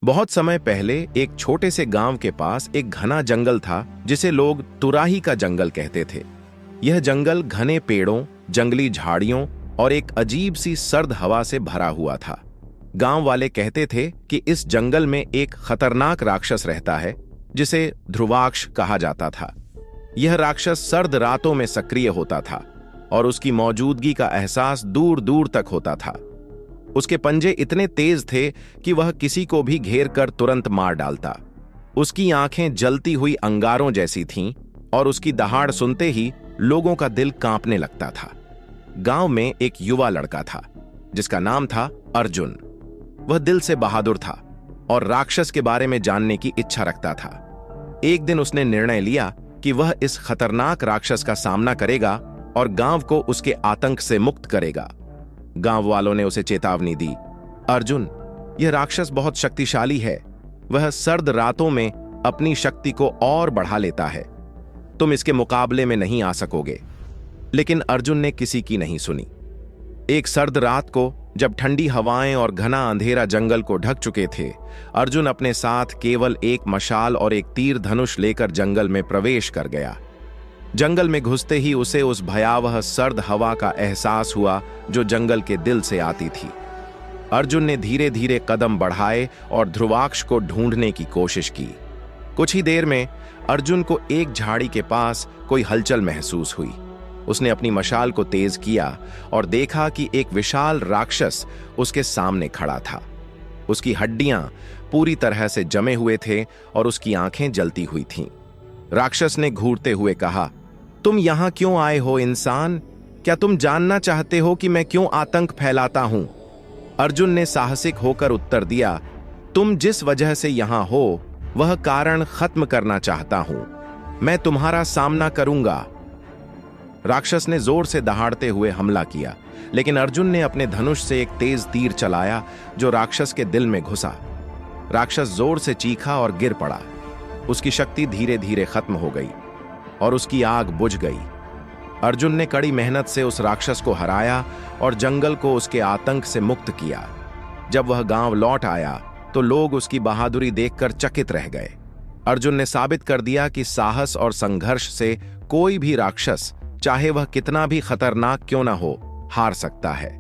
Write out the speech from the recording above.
बहुत समय पहले एक छोटे से गांव के पास एक घना जंगल था जिसे लोग तुराही का जंगल कहते थे। यह जंगल घने पेड़ों, जंगली झाड़ियों और एक अजीब सी सर्द हवा से भरा हुआ था। गांव वाले कहते थे कि इस जंगल में एक खतरनाक राक्षस रहता है जिसे ध्रुवाक्ष कहा जाता था। यह राक्षस सर्द रातों में सक्रिय होता था और उसकी मौजूदगी का एहसास दूर दूर तक होता था। उसके पंजे इतने तेज थे कि वह किसी को भी घेर कर तुरंत मार डालता। उसकी आंखें जलती हुई अंगारों जैसी थीं और उसकी दहाड़ सुनते ही लोगों का दिल कांपने लगता था। गांव में एक युवा लड़का था जिसका नाम था अर्जुन। वह दिल से बहादुर था और राक्षस के बारे में जानने की इच्छा रखता था। एक दिन उसने निर्णय लिया कि वह इस खतरनाक राक्षस का सामना करेगा और गांव को उसके आतंक से मुक्त करेगा। गांव वालों ने उसे चेतावनी दी, अर्जुन, यह राक्षस बहुत शक्तिशाली है। वह सर्द रातों में अपनी शक्ति को और बढ़ा लेता है। तुम इसके मुकाबले में नहीं आ सकोगे। लेकिन अर्जुन ने किसी की नहीं सुनी। एक सर्द रात को जब ठंडी हवाएं और घना अंधेरा जंगल को ढक चुके थे, अर्जुन अपने साथ केवल एक मशाल और एक तीर धनुष लेकर जंगल में प्रवेश कर गया। जंगल में घुसते ही उसे उस भयावह सर्द हवा का एहसास हुआ जो जंगल के दिल से आती थी। अर्जुन ने धीरे धीरे कदम बढ़ाए और ध्रुवाक्ष को ढूंढने की कोशिश की। कुछ ही देर में अर्जुन को एक झाड़ी के पास कोई हलचल महसूस हुई। उसने अपनी मशाल को तेज किया और देखा कि एक विशाल राक्षस उसके सामने खड़ा था। उसकी हड्डियां पूरी तरह से जमे हुए थे और उसकी आंखें जलती हुई थीं। राक्षस ने घूरते हुए कहा, तुम यहां क्यों आए हो इंसान? क्या तुम जानना चाहते हो कि मैं क्यों आतंक फैलाता हूं? अर्जुन ने साहसिक होकर उत्तर दिया, तुम जिस वजह से यहां हो वह कारण खत्म करना चाहता हूं। मैं तुम्हारा सामना करूंगा। राक्षस ने जोर से दहाड़ते हुए हमला किया, लेकिन अर्जुन ने अपने धनुष से एक तेज तीर चलाया जो राक्षस के दिल में घुसा। राक्षस जोर से चीखा और गिर पड़ा। उसकी शक्ति धीरे धीरे खत्म हो गई और उसकी आग बुझ गई। अर्जुन ने कड़ी मेहनत से उस राक्षस को हराया और जंगल को उसके आतंक से मुक्त किया। जब वह गांव लौट आया तो लोग उसकी बहादुरी देखकर चकित रह गए। अर्जुन ने साबित कर दिया कि साहस और संघर्ष से कोई भी राक्षस, चाहे वह कितना भी खतरनाक क्यों न हो, हार सकता है।